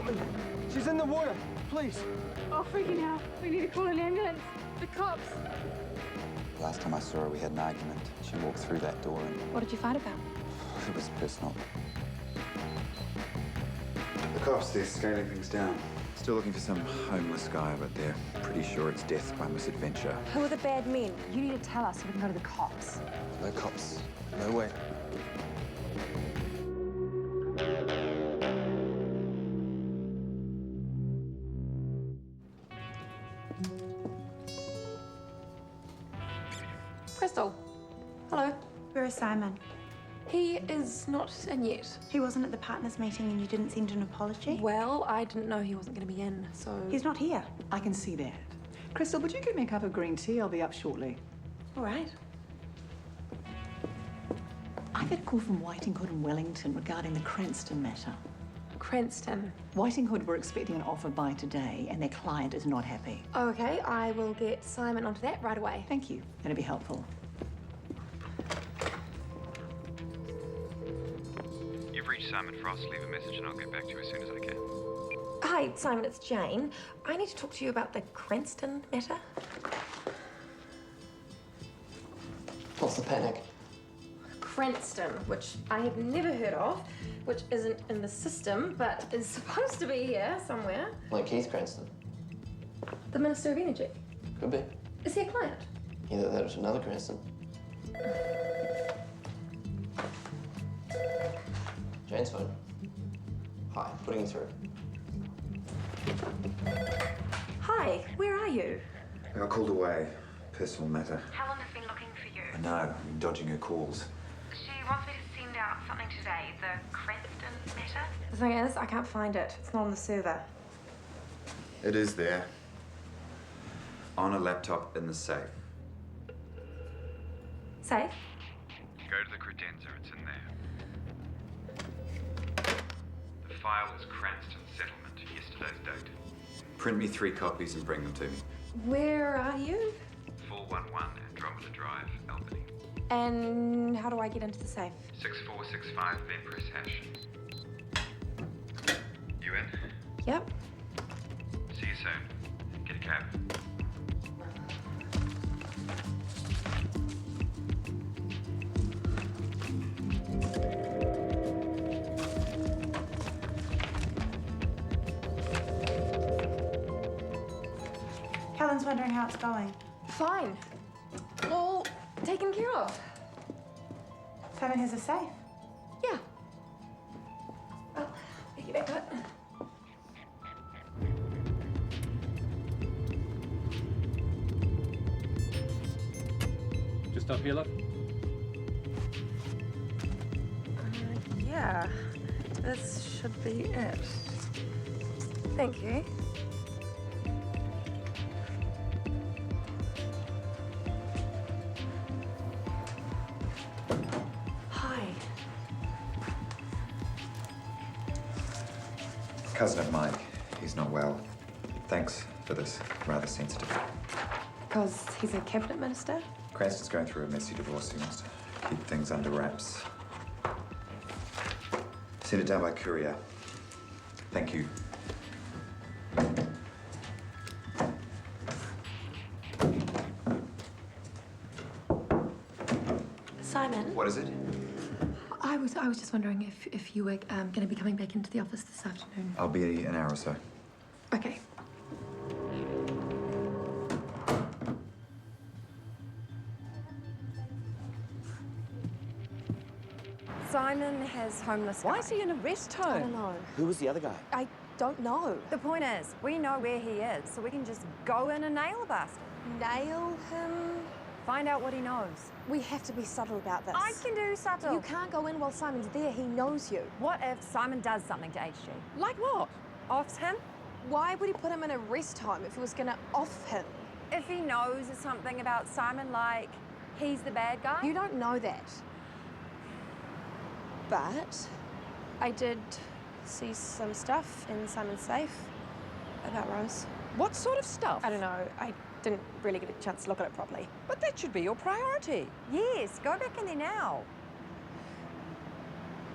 help me. She's in the water. Please. Oh, freaking hell. We need to call an ambulance. The cops. Last time I saw her, we had an argument. She walked through that door and... What did you fight about? It was personal. The cops, they're scaling things down. Still looking for some homeless guy, but they're pretty sure it's death by misadventure. Who are the bad men? You need to tell us so we can go to the cops. No cops. No way. Crystal. Hello. Where is Simon? He is not in yet. He wasn't at the partners meeting and you didn't send an apology? Well, I didn't know he wasn't going to be in, so... He's not here. I can see that. Crystal, would you get me a cup of green tea? I'll be up shortly. All right. I've had a call from Whitinghood and Wellington regarding the Cranston matter. Cranston. Whitinghood were expecting an offer by today, and their client is not happy. Okay, I will get Simon onto that right away. Thank you. That'll be helpful. You've reached Simon Frost. Leave a message and I'll get back to you as soon as I can. Hi, Simon, it's Jane. I need to talk to you about the Cranston matter. What's the panic? Cranston, which I have never heard of, which isn't in the system, but is supposed to be here somewhere. Like Keith Cranston? The Minister of Energy. Could be. Is he a client? Either that or it's another Cranston. Jane's phone. Hi, putting you through. Hi, where are you? I got called away. Personal matter. Helen has been looking for you. I know. I've been dodging her calls. She wants me to send out something today, the Cranston matter. The thing is, I can't find it. It's not on the server. It is there. On a laptop in the safe. Safe? Go to the credenza, it's in there. The file is Cranston settlement, yesterday's date. Print me 3 copies and bring them to me. Where are you? 411 Andromeda Drive, Albany. And how do I get into the safe? 6465, then press hash. You in? Yep. See you soon. Get a cab. Helen's wondering how it's going. Fine. All taken care of. Simon has a safe. Yeah. Well, make it back to it. Just up here, love. Yeah. This should be it. Thank you. Hi. Cousin of Mike. He's not well. Thanks for this. Rather sensitive. Because he's a cabinet minister? Cranston's going through a messy divorce. He wants to keep things under wraps. Send it down by courier. Thank you. Simon? What is it? I was just wondering if you were going to be coming back into the office this afternoon. I'll be an hour or so. Okay. Simon has homeless guy. Why is he in a rest I don't home? know. Who was the other guy? I don't know. The point is, we know where he is, so we can just go in and nail the bastard. Nail him? Find out what he knows. We have to be subtle about this. I can do subtle. You can't go in while Simon's there. He knows you. What if Simon does something to HG? Like what? Offs him? Why would he put him in a rest home if he was going to off him? If he knows something about Simon, like he's the bad guy? You don't know that. But I did see some stuff in Simon's safe about Rose. What sort of stuff? I don't know. I didn't really get a chance to look at it properly. But that should be your priority. Yes, go back in there now.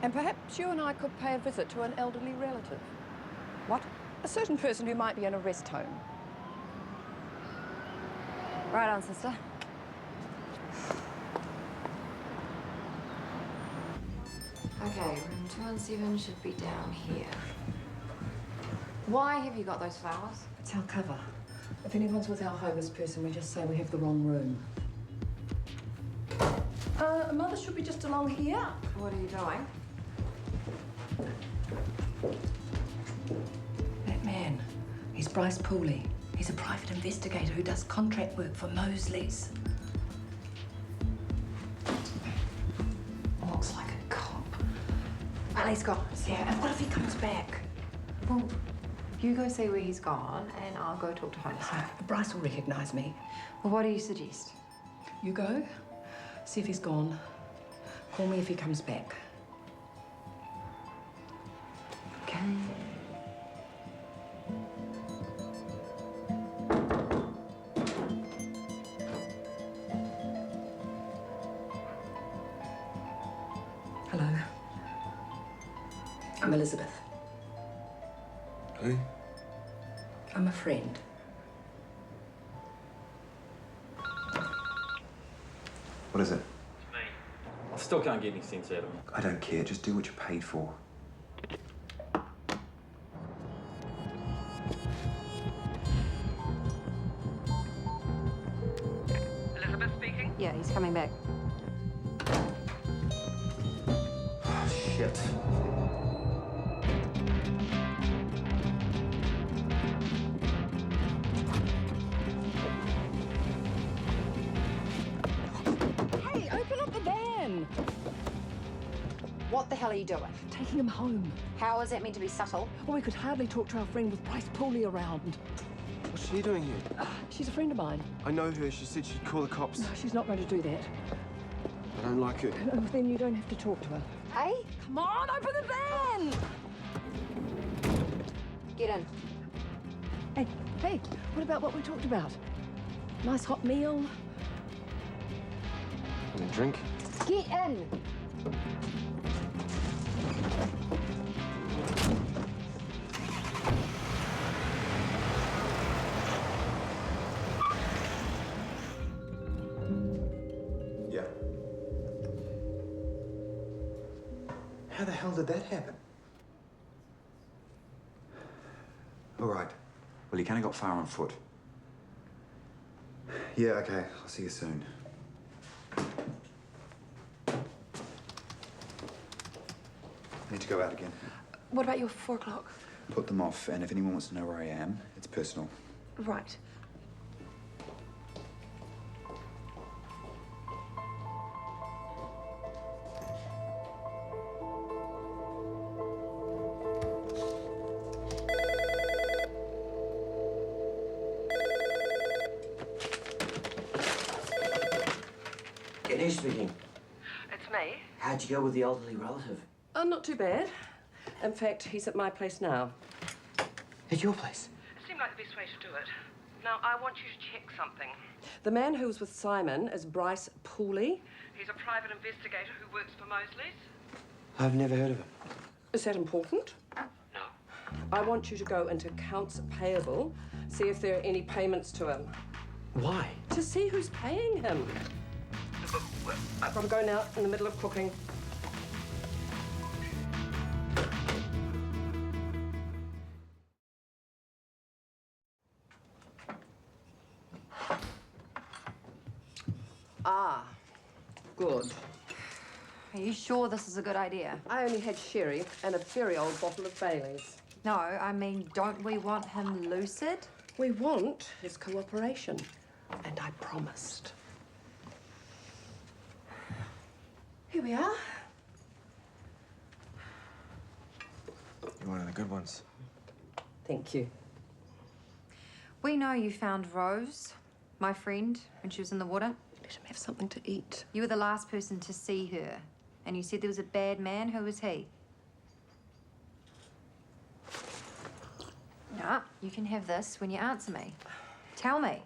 And perhaps you and I could pay a visit to an elderly relative. What? A certain person who might be in a rest home. Right on, sister. Okay, room 217 should be down here. Why have you got those flowers? It's our cover. If anyone's with our homeless person, we just say we have the wrong room. Mother should be just along here. What are you doing? That man, he's Bryce Pooley. He's a private investigator who does contract work for Mosley's. Looks like a cop. Well, he's gone. Yeah, and what if he comes back? Well, you go see where he's gone, and I'll go talk to homeless. Bryce will recognise me. Well, what do you suggest? You go, see if he's gone. Call me if he comes back. Okay. Hello. I'm Elizabeth. Who? I'm a friend. What is it? It's me. I still can't get any sense out of him. I don't care. Just do what you're paid for. Elizabeth speaking. Yeah, he's coming back. Shit. Hey, open up the van! What the hell are you doing? Taking him home. How is that meant to be subtle? Well, we could hardly talk to our friend with Bryce Pooley around. What's she doing here? She's a friend of mine. I know her. She said she'd call the cops. No, she's not going to do that. I don't like her. Oh, then you don't have to talk to her. Hey, Come on, open the van! get in. Hey, what about what we talked about? Nice hot meal. And a drink? Get in. Yeah. How the hell did that happen? All right. Well, you kind of got far on foot. Yeah, okay. I'll see you soon. I need to go out again. What about your 4 o'clock? Put them off, and if anyone wants to know where I am, it's personal. Right. Ganesh speaking. It's me. How'd you go with the elderly relative? Not too bad. In fact, he's at my place now. At your place? It seemed like the best way to do it. Now, I want you to check something. The man who was with Simon is Bryce Pooley. He's a private investigator who works for Mosley's. I've never heard of him. Is that important? No. I want you to go into accounts payable, see if there are any payments to him. Why? To see who's paying him. I've got to go now, in the middle of cooking. Ah, good. Are you sure this is a good idea? I only had sherry and a very old bottle of Bailey's. No, I mean, don't we want him lucid? We want his cooperation, and I promised. Here we are. You're one of the good ones. Thank you. We know you found Rose, my friend, when she was in the water. Let him have something to eat. You were the last person to see her, and you said there was a bad man. Who was he? Nah, you can have this when you answer me. Tell me.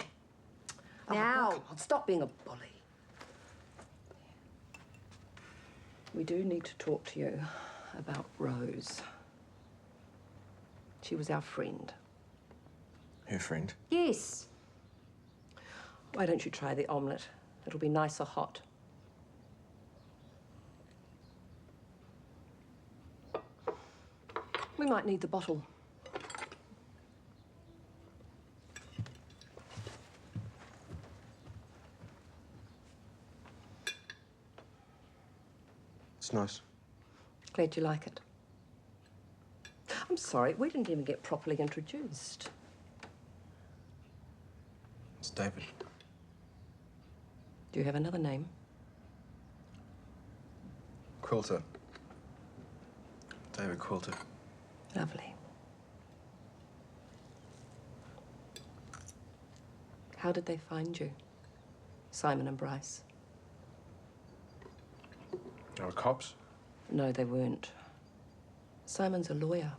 Now. Oh, come on, stop being a bully. We do need to talk to you about Rose. She was our friend. Her friend? Yes. Why don't you try the omelette? It'll be nicer hot. We might need the bottle. It's nice. Glad you like it. I'm sorry, we didn't even get properly introduced. It's David. Do you have another name? Quilter. David Quilter. Lovely. How did they find you? Simon and Bryce? They were cops? No, they weren't. Simon's a lawyer.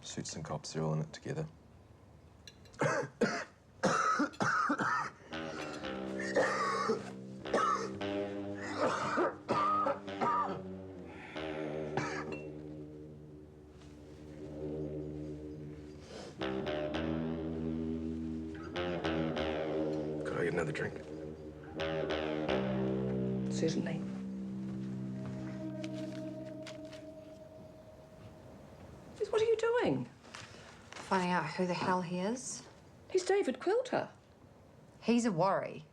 Suits and cops, they're all in it together. Could I get another drink? Certainly. What are you doing? Finding out who the hell he is. He's David Quilter. He's a worry.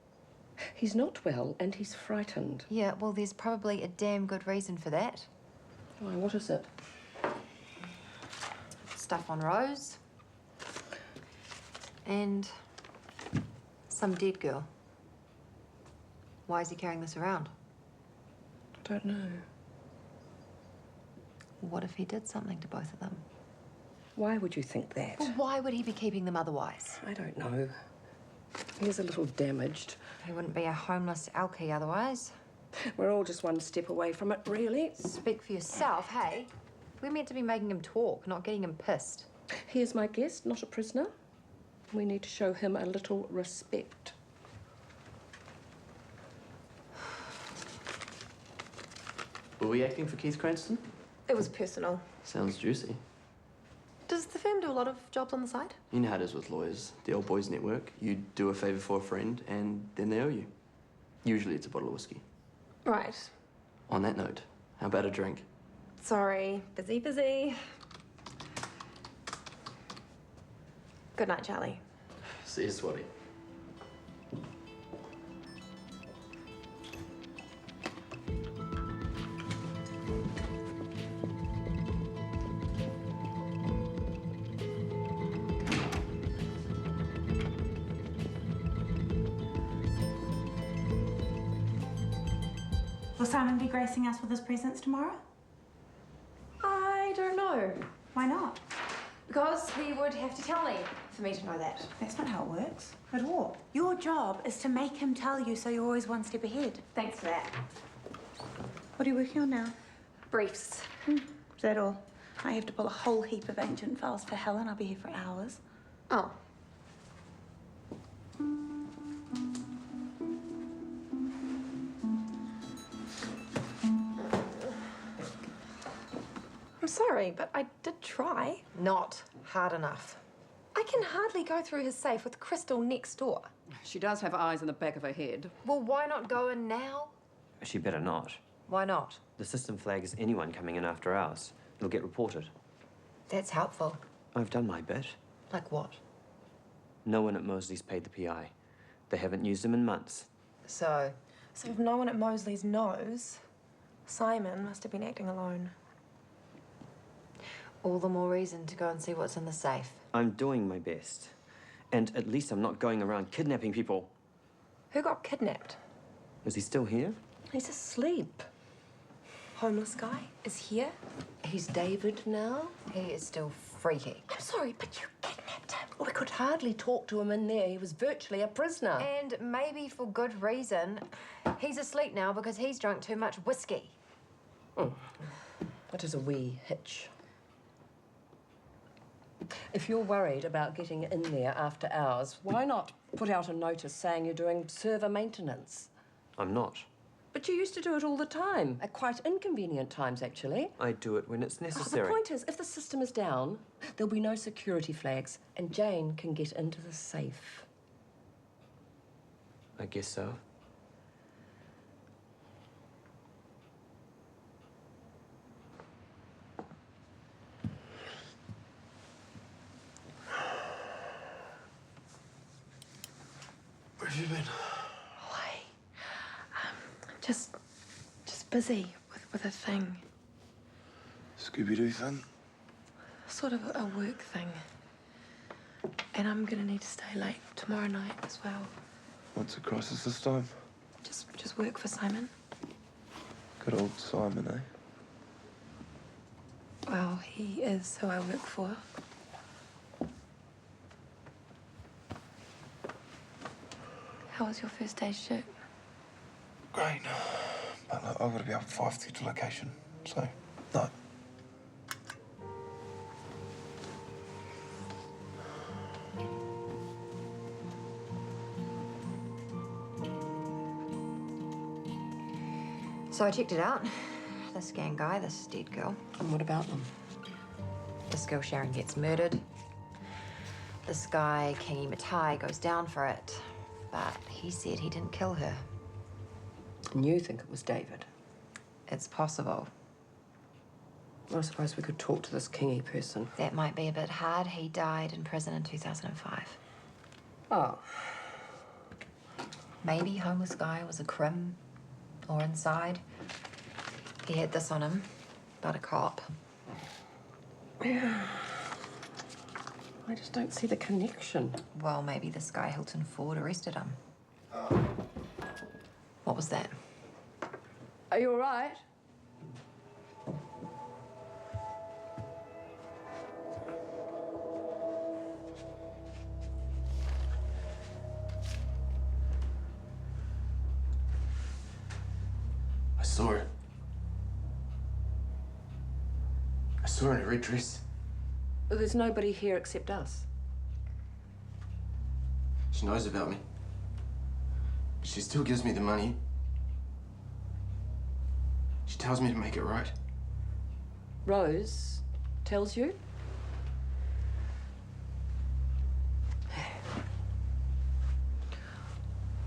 He's not well and he's frightened. Yeah, well, there's probably a damn good reason for that. Why, what is it? Stuff on Rose. And some dead girl. Why is he carrying this around? I don't know. What if he did something to both of them? Why would you think that? Well, why would he be keeping them otherwise? I don't know. He's a little damaged. He wouldn't be a homeless alkie otherwise. We're all just one step away from it, really. Speak for yourself, hey? We're meant to be making him talk, not getting him pissed. He is my guest, not a prisoner. We need to show him a little respect. Were we acting for Keith Cranston? It was personal. Sounds juicy. Does the firm do a lot of jobs on the side? You know how it is with lawyers. The old boys network. You do a favour for a friend and then they owe you. Usually it's a bottle of whiskey. Right. On that note, how about a drink? Sorry. Busy. Good night, Charlie. See you, Swatty. Will Simon be gracing us with his presence tomorrow? I don't know. Why not? Because he would have to tell me for me to know that. That's not how it works at all. Your job is to make him tell you so you're always one step ahead. Thanks for that. What are you working on now? Briefs. Is that all? I have to pull a whole heap of ancient files for Helen. I'll be here for hours. Oh. I'm sorry, but I did try. Not hard enough. I can hardly go through his safe with Crystal next door. She does have eyes in the back of her head. Well, why not go in now? She better not. Why not? The system flags anyone coming in after hours. It'll get reported. That's helpful. I've done my bit. Like what? No one at Mosley's paid the PI. They haven't used him in months. So if no one at Mosley's knows, Simon must have been acting alone. all the more reason to go and see what's in the safe. I'm doing my best. And at least I'm not going around kidnapping people. Who got kidnapped? Is he still here? He's asleep. Homeless guy is here. He's David now. He is still freaky. I'm sorry, but you kidnapped him. We could hardly talk to him in there. He was virtually a prisoner. And maybe for good reason. He's asleep now because he's drunk too much whiskey. That is a wee hitch. If you're worried about getting in there after hours, why not put out a notice saying you're doing server maintenance? I'm not. But you used to do it all the time, at quite inconvenient times, actually. I do it when it's Oh, necessary. the point is, if the system is down, there'll be no security flags, and Jane can get into the safe. I guess so. Where have you been? Away. Just busy with a thing. Scooby-Doo thing? Sort of a work thing. And I'm gonna need to stay late tomorrow night as well. What's the crisis this time? Just work for Simon. Good old Simon, eh? Well, he is who I work for. How was your first day shoot? Great. But look, I've got to be up at 5 to get to location. So, no. So I checked it out. This gang guy, this dead girl. And what about them? This girl Sharon gets murdered. This guy, Kingy Matai, goes down for it. But he said he didn't kill her. And you think it was David? It's possible. I suppose we could talk to this Kingy person. That might be a bit hard. He died in prison in 2005. Oh. Maybe homeless guy was a crim or inside. He had this on him, but a cop. Yeah. I just don't see the connection. Well, maybe this guy, Hilton Ford, arrested him. What was that? Are you all right? I saw her. I saw her in a red dress. There's nobody here except us. She knows about me. She still gives me the money. She tells me to make it right. Rose tells you?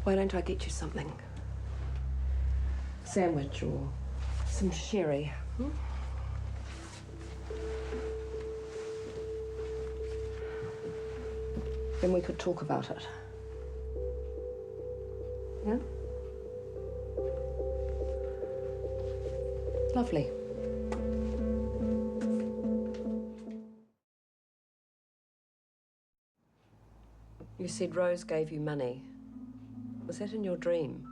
Why don't I get you something? Sandwich or some sherry, hmm? Then we could talk about it. Yeah? Lovely. You said Rose gave you money. Was that in your dream?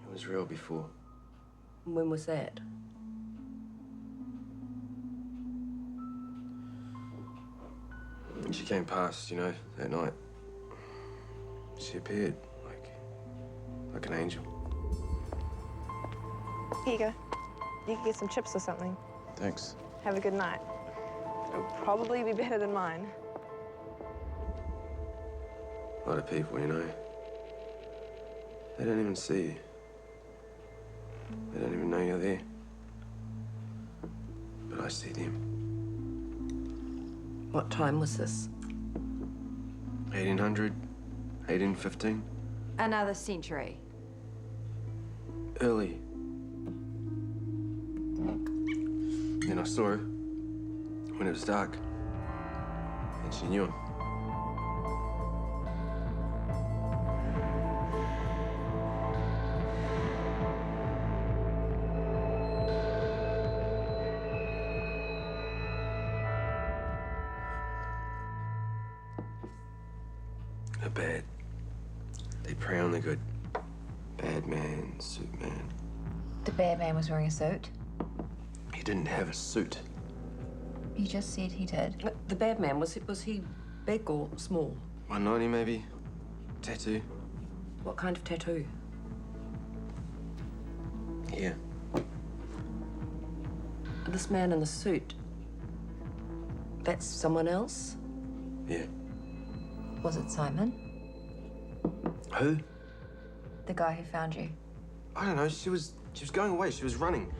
It was real before. And when was that? She came past, you know, that night. She appeared like an angel. Here you go. You can get some chips or something. Thanks. Have a good night. It'll probably be better than mine. A lot of people, you know. They don't even see you. They don't even know you're there. But I see them. What time was this? 1800, 1815. Another century. Early. Then I saw her when it was dark. And she knew him. They're bad. They prey on the good. Bad man, suit man. The bad man was wearing a suit. He didn't have a suit. You just said he did. The bad man, was he big or small? 190 maybe. Tattoo. What kind of tattoo? Here. This man in the suit, that's someone else? Yeah. Was it Simon? Who? The guy who found you? I don't know, she was going away, she was running.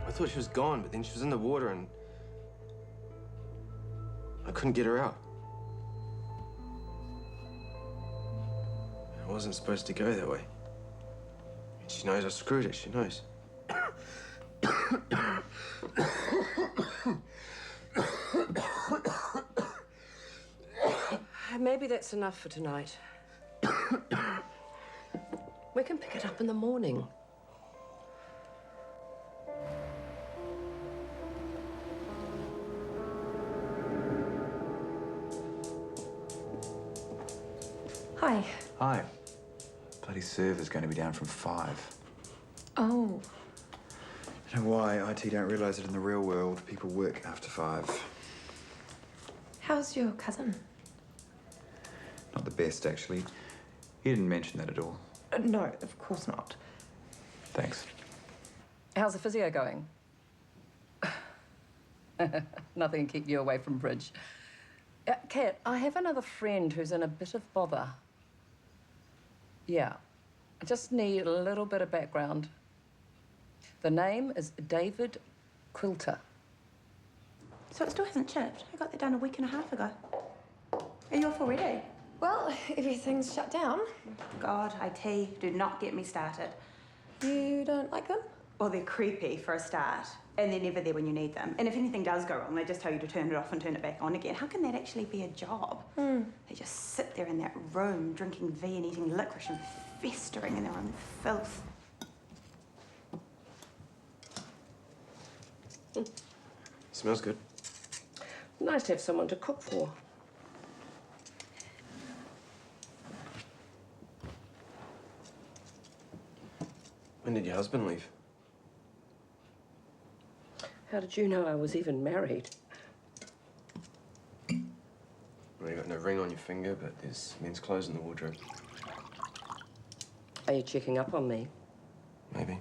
I thought she was gone, but then she was in the water and I couldn't get her out. I wasn't supposed to go that way. She knows I screwed it, she knows. Maybe that's enough for tonight. We can pick it up in the morning. Hi. Hi. Bloody server's going to be down from 5. Oh. You know why IT don't realise that in the real world, people work after 5. How's your cousin? Not the best, actually. He didn't mention that at all. No, of course not. Thanks. How's the physio going? Nothing can keep you away from bridge. Kat, I have another friend who's in a bit of bother. Yeah, I just need a little bit of background. The name is David Quilter. So it still hasn't chipped. I got that done a week and a half ago. Are you off already? Well, everything's shut down. God, IT, do not get me started. You don't like them? Well, they're creepy for a start, and they're never there when you need them. And if anything does go wrong, they just tell you to turn it off and turn it back on again. How can that actually be a job? They just sit there in that room drinking V and eating licorice and festering in their own filth. Smells good. Nice to have someone to cook for. When did your husband leave? How did you know I was even married? Well, you got no ring on your finger, but there's men's clothes in the wardrobe. Are you checking up on me? Maybe.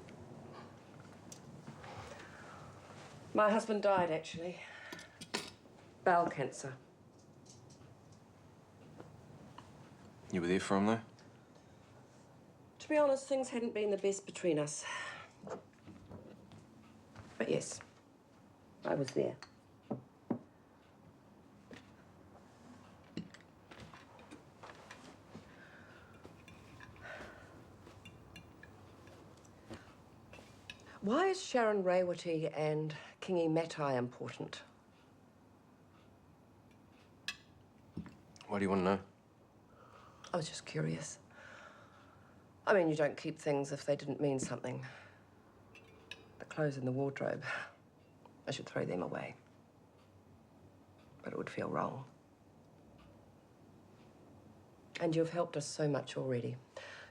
My husband died, actually. Bowel cancer. You were there for him, though? To be honest, things hadn't been the best between us. But yes, I was there. Why is Sharon Raywati and Kingi Matai important? Why do you want to know? I was just curious. I mean, you don't keep things if they didn't mean something. The clothes in the wardrobe, I should throw them away. But it would feel wrong. And you've helped us so much already.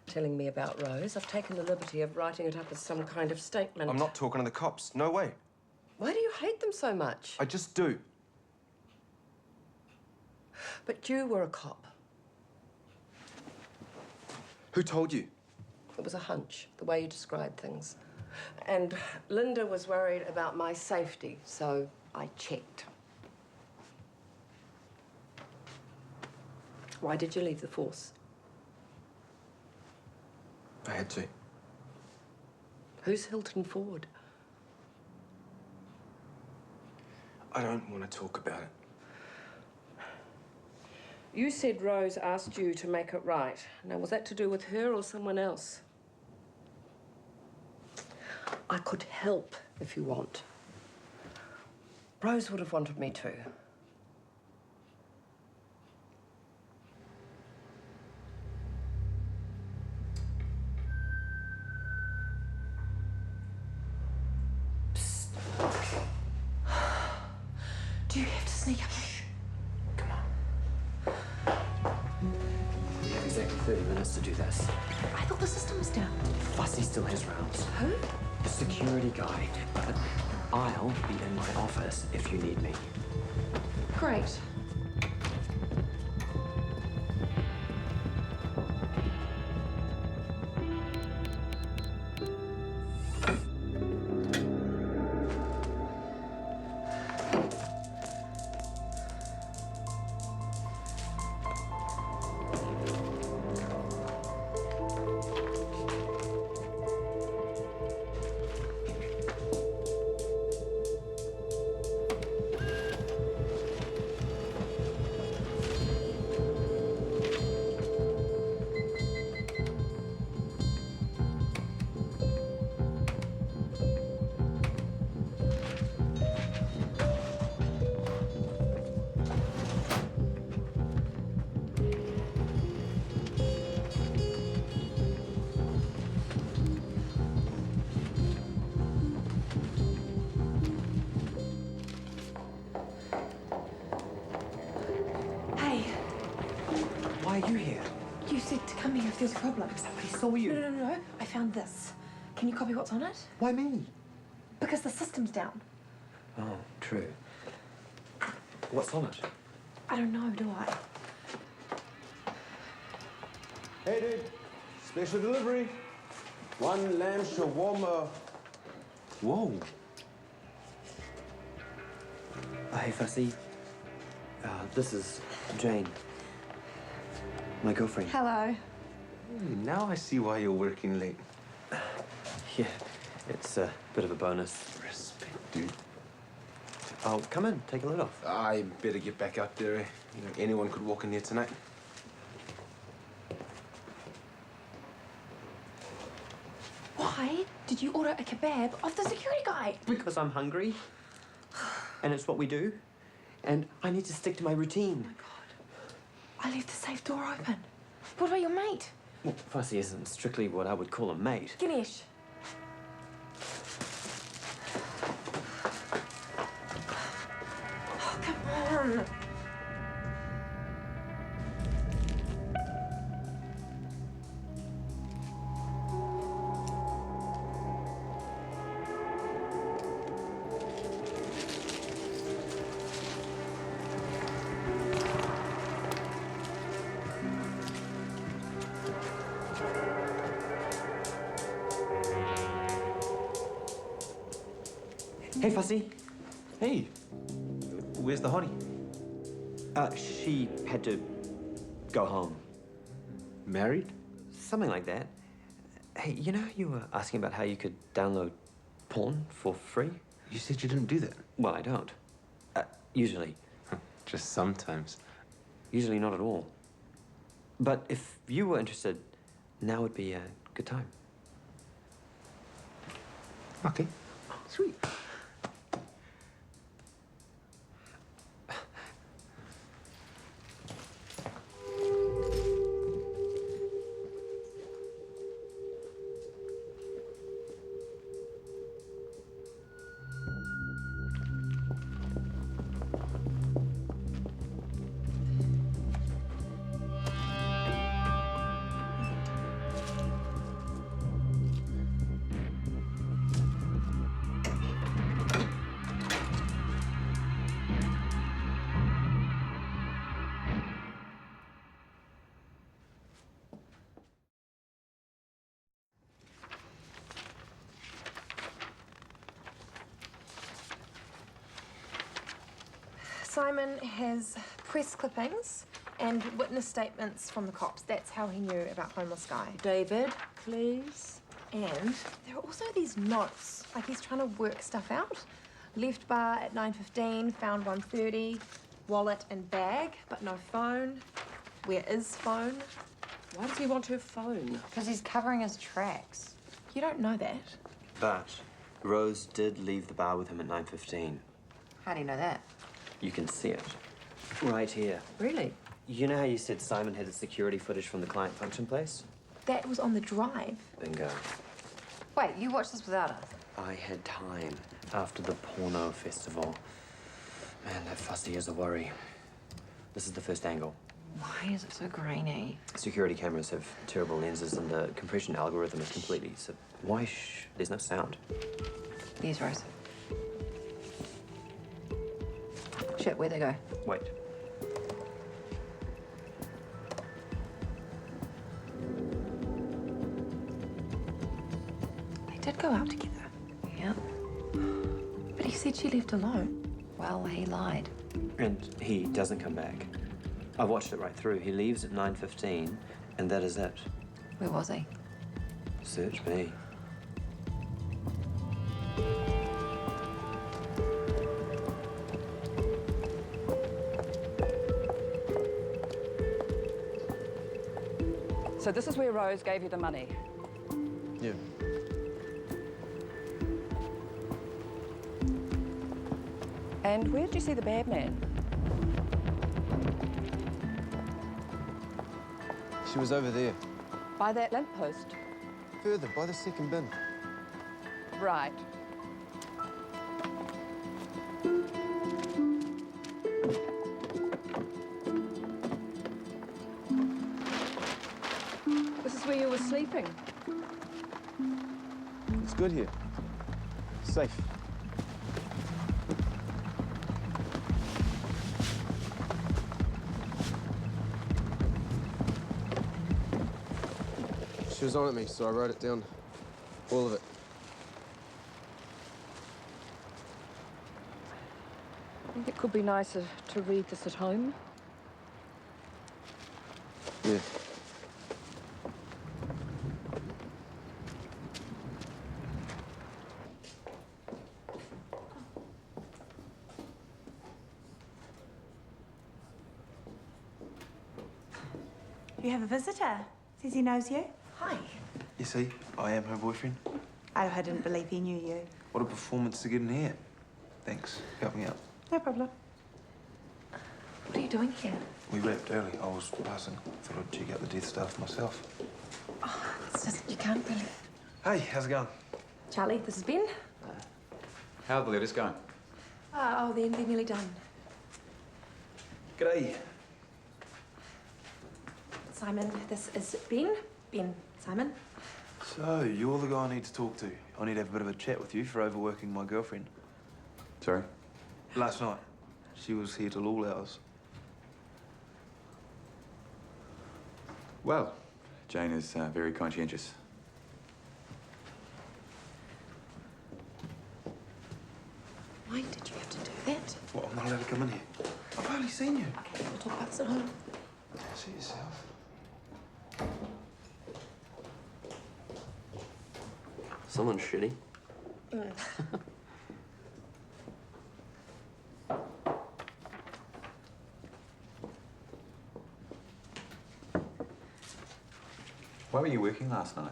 Telling me about Rose, I've taken the liberty of writing it up as some kind of statement. I'm not talking to the cops. No way. Why do you hate them so much? I just do. But you were a cop. Who told you? It was a hunch, the way you described things. And Linda was worried about my safety, so I checked. Why did you leave the force? I had to. Who's Hilton Ford? I don't want to talk about it. You said Rose asked you to make it right. Now, was that to do with her or someone else? I could help if you want. Rose would have wanted me to. Do you have to sneak up? Come on. We have exactly 30 minutes to do this. I thought the system was down. Fussy still has rounds. Who? The security guy. But I'll be in my office if you need me. Great. Why are you here? You said to come here if there's a problem. Somebody saw you. No. I found this. Can you copy what's on it? Why me? Because the system's down. Oh, true. What's on it? I don't know, do I? Hey, dude. Special delivery. 1 lamb shawarma. Whoa. Hey, Fussy. This is Jane. My girlfriend. Hello. Now I see why you're working late. Yeah, it's a bit of a bonus. Respect, dude. Oh, come in. Take a lid off. I better get back out there. You know, anyone could walk in here tonight. Why did you order a kebab off the security guy? Because I'm hungry. And it's what we do. And I need to stick to my routine. Oh my God. I left the safe door open. What about your mate? Well, Fussy isn't strictly what I would call a mate. Ganesh. Oh, come on. Hey, Fussy. Hey, where's the hottie? She had to go home. Married? Something like that. Hey, you know you were asking about how you could download porn for free? You said you didn't do that. Well, I don't. Usually. Just sometimes. Usually not at all. But if you were interested, now would be a good time. Okay, sweet. Simon has press clippings and witness statements from the cops. That's how he knew about Homeless Guy. David, please. And there are also these notes, like he's trying to work stuff out. Left bar at 9:15, found 1:30, wallet and bag, but no phone. Where is phone? Why does he want her phone? Because he's covering his tracks. You don't know that. But Rose did leave the bar with him at 9:15. How do you know that? You can see it. Right here. Really? You know how you said Simon had the security footage from the client function place? That was on the drive. Bingo. Wait, you watched this without us? I had time after the porno festival. Man, that Fussy is a worry. This is the first angle. Why is it so grainy? Security cameras have terrible lenses and the compression algorithm is completely... So why there's no sound. These Rose. Shit, where'd they go? Wait. They did go out together. Yep. But he said she left alone. Well, he lied. And he doesn't come back. I watched it right through. He leaves at 9:15, and that is it. Where was he? Search me. So this is where Rose gave you the money. Yeah. And where did you see the bad man? She was over there. By that lamppost? Further, by the second bin. Right. is where you were sleeping. It's good here. Safe. She was on at me, so I wrote it down. All of it. I think it could be nicer to read this at home. Yeah. You have a visitor. Says he knows you. Hi. You see, I am her boyfriend. Oh, I didn't believe he knew you. What a performance to get in here. Thanks. Help me out. No problem. What are you doing here? We wrapped early. I was passing. Thought I'd check out the death stuff myself. Oh, it's just, you can't really... Hey, how's it going? Charlie, this is Ben. How are the letters going? Oh, they're nearly done. G'day. Simon, this is Ben. Ben, Simon. So, you're the guy I need to talk to. I need to have a bit of a chat with you for overworking my girlfriend. Sorry? Last night, she was here till all hours. Well, Jane is very conscientious. Why did you have to do that? What, I'm not allowed to come in here? I've hardly seen you. Okay, we'll talk about this at home. See yourself. Someone's shitty. Why were you working last night?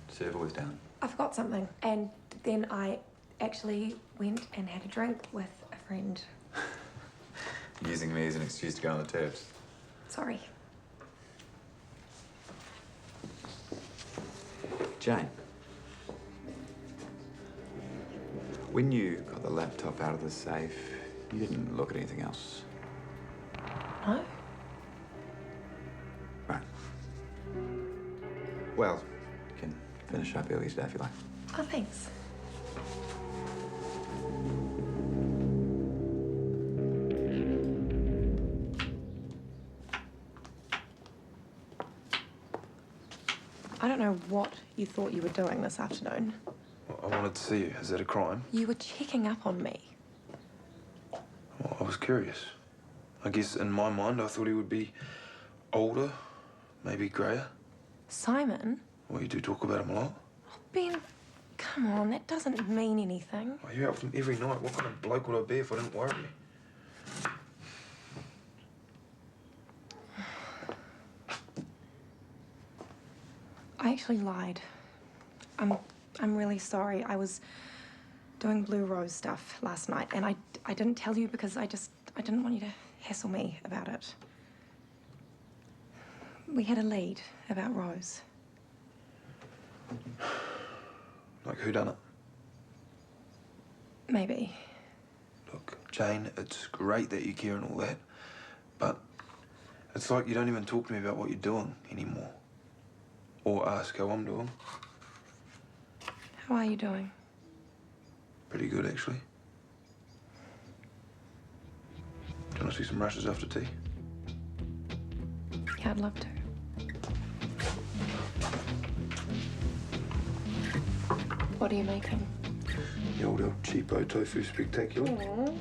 Server was down. I forgot something. And then I actually went and had a drink with a friend. Using me as an excuse to go on the tabs. Sorry. Jane. When you got the laptop out of the safe, you didn't look at anything else. No? Right. Well, you can finish up early today if you like. Oh, thanks. I don't know what you thought you were doing this afternoon. Well, I wanted to see you. Is that a crime? You were checking up on me. Well, I was curious. I guess in my mind, I thought he would be older, maybe greyer. Simon? Well, you do talk about him a lot. Ben, come on, that doesn't mean anything. Well, you're out with him every night. What kind of bloke would I be if I didn't worry you? I actually lied. I'm really sorry. I was doing Blue Rose stuff last night, and I didn't tell you because I didn't want you to hassle me about it. We had a lead about Rose. Like, who done it? Maybe. Look, Jane, it's great that you care and all that, but it's like you don't even talk to me about what you're doing anymore. Or ask how I'm doing. How are you doing? Pretty good, actually. Do you want to see some rushes after tea? Yeah, I'd love to. What are you making? The old El Cheapo tofu spectacular. Aww,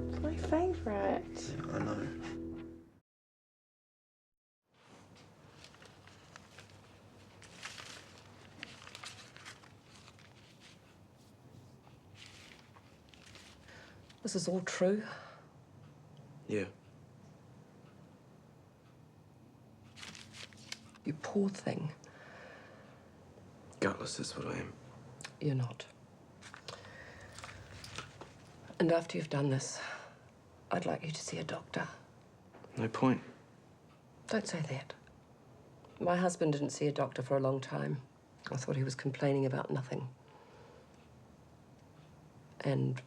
it's my favourite. Yeah, I know. This is all true. Yeah. You poor thing. Gutless is what I am. You're not. And after you've done this, I'd like you to see a doctor. No point. Don't say that. My husband didn't see a doctor for a long time. I thought he was complaining about nothing. And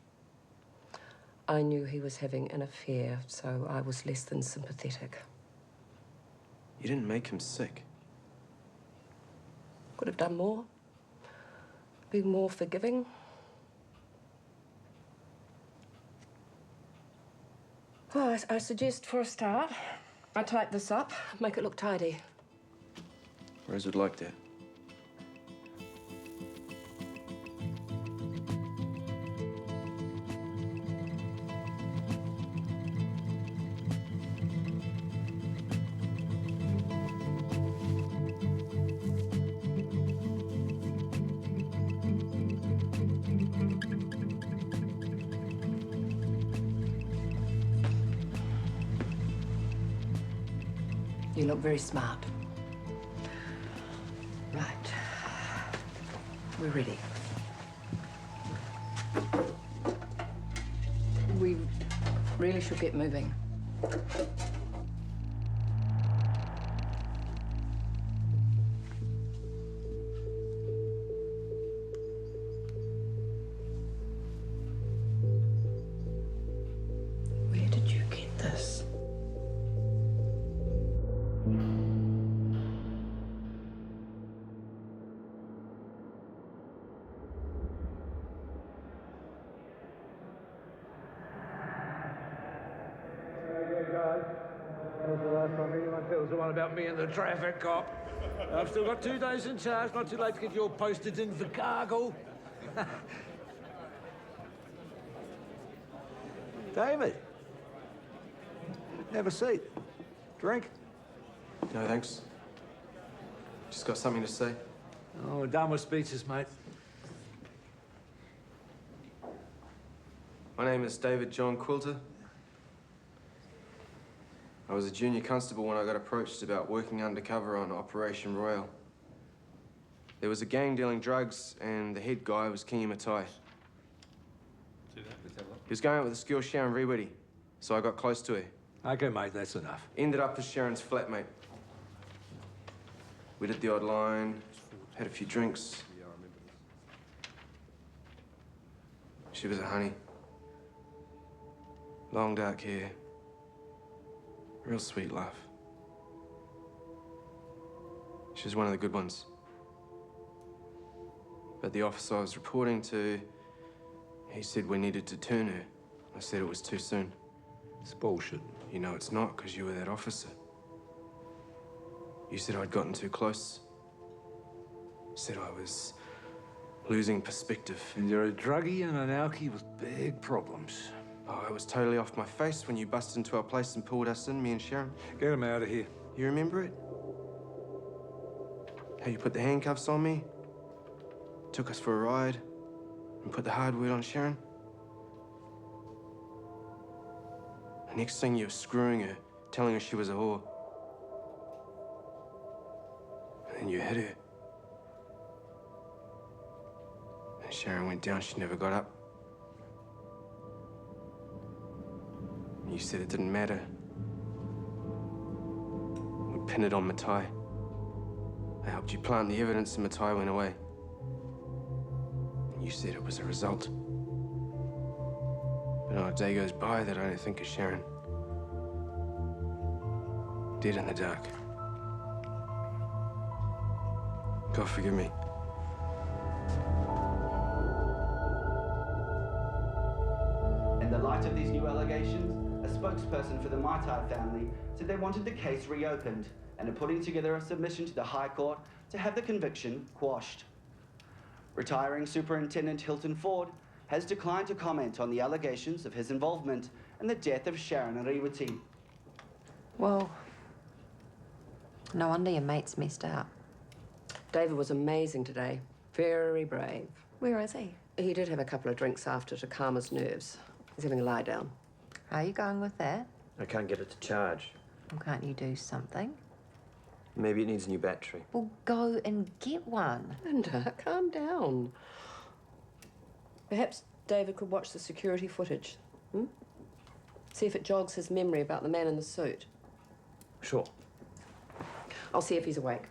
I knew he was having an affair, so I was less than sympathetic. You didn't make him sick. Could have done more. Been more forgiving. Well, I suggest for a start, I type this up, make it look tidy. Rose would like that. You look very smart. Right. We're ready. We really should get moving. Where did you get this? That was the one about me and the traffic cop. I've still got 2 days in charge, not too late to get your postage in for cargo. David, have a seat. Drink? No, thanks. Just got something to say. Oh, we're done with speeches, mate. My name is David John Quilter. I was a junior constable when I got approached about working undercover on Operation Royal. There was a gang dealing drugs, and the head guy was Kingy Matai. He was going out with this girl, Sharon Rewitty, so I got close to her. Okay, mate, that's enough. Ended up as Sharon's flatmate. We did the odd line, had a few drinks. She was a honey. Long dark hair. Real sweet laugh. She was one of the good ones. But the officer I was reporting to, he said we needed to turn her. I said it was too soon. It's bullshit. You know it's not, because you were that officer. You said I'd gotten too close. Said I was losing perspective. And you're a druggie and an alkie with big problems. Oh, I was totally off my face when you busted into our place and pulled us in, me and Sharon. Get him out of here. You remember it? How you put the handcuffs on me, took us for a ride, and put the hard word on Sharon? The next thing you were screwing her, telling her she was a whore. And then you hit her. And Sharon went down, she never got up. You said it didn't matter. We pinned it on Matai. I helped you plant the evidence and Matai went away. You said it was a result. But not a day goes by that I don't think of Sharon. Dead in the dark. God forgive me. In the light of these new allegations, a spokesperson for the Maitai family said they wanted the case reopened and are putting together a submission to the High Court to have the conviction quashed. Retiring Superintendent Hilton Ford has declined to comment on the allegations of his involvement in the death of Sharon Rewitty. Well, no wonder your mate's messed up. David was amazing today. Very brave. Where is he? He did have a couple of drinks after to calm his nerves. He's having a lie down. How are you going with that? I can't get it to charge. Well, can't you do something? Maybe it needs a new battery. Well, go and get one. Linda, calm down. Perhaps David could watch the security footage. See if it jogs his memory about the man in the suit. Sure. I'll see if he's awake.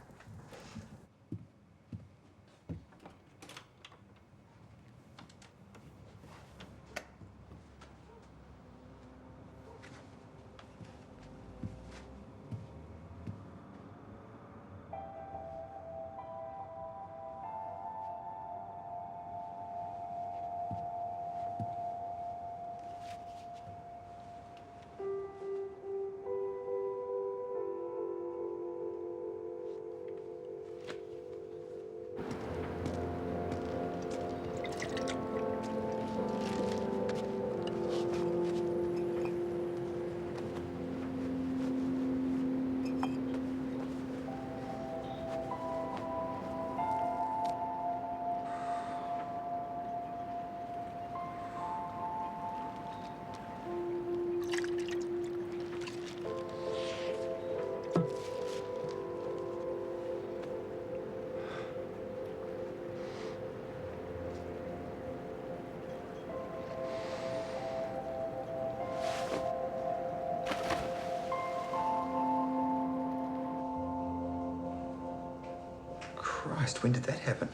Christ, when did that happen?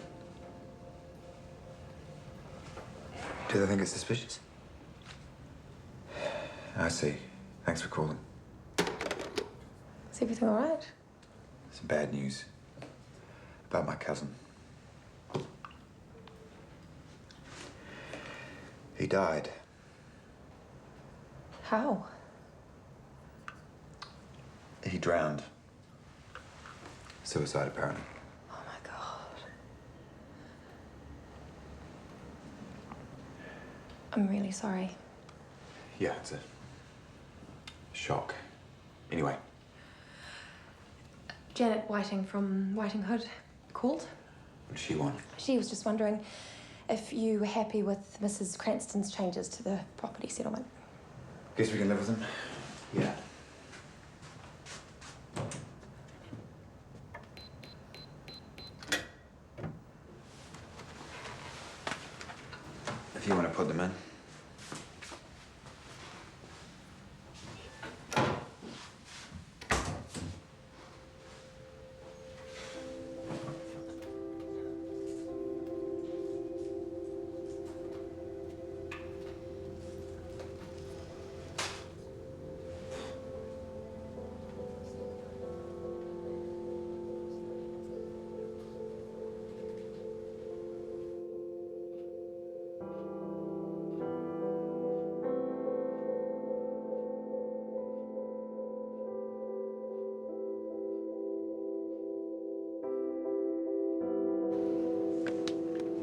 Do they think it's suspicious? I see. Thanks for calling. Is everything all right? Some bad news about my cousin. He died. How? He drowned. Suicide, apparently. Oh my God. I'm really sorry. Yeah, it's a shock. Anyway. Janet Whiting from Whiting Hood called. What does she want? She was just wondering if you were happy with Mrs. Cranston's changes to the property settlement. Guess we can live with them? Yeah. If you want to put them in.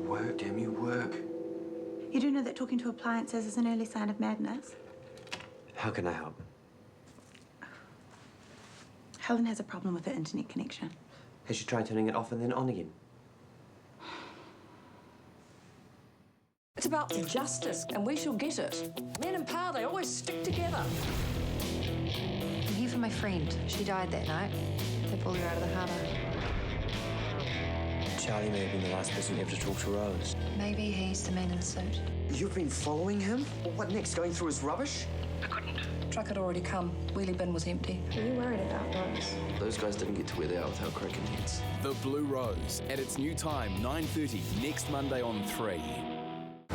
Work, damn you, work. You do know that talking to appliances is an early sign of madness? How can I help? Helen has a problem with her internet connection. Has she tried turning it off and then on again? It's about justice, and we shall get it. Men in power, they always stick together. I'm here for my friend. She died that night. They pulled her out of the harbour. Charlie may have been the last person ever to talk to Rose. Maybe he's the man in the suit. You've been following him? What next, going through his rubbish? Truck had already come. Wheelie bin was empty. Are you worried about Rose? Those guys didn't get to where they are without croaking heads. The Blue Rose, at its new time, 9:30, next Monday on 3.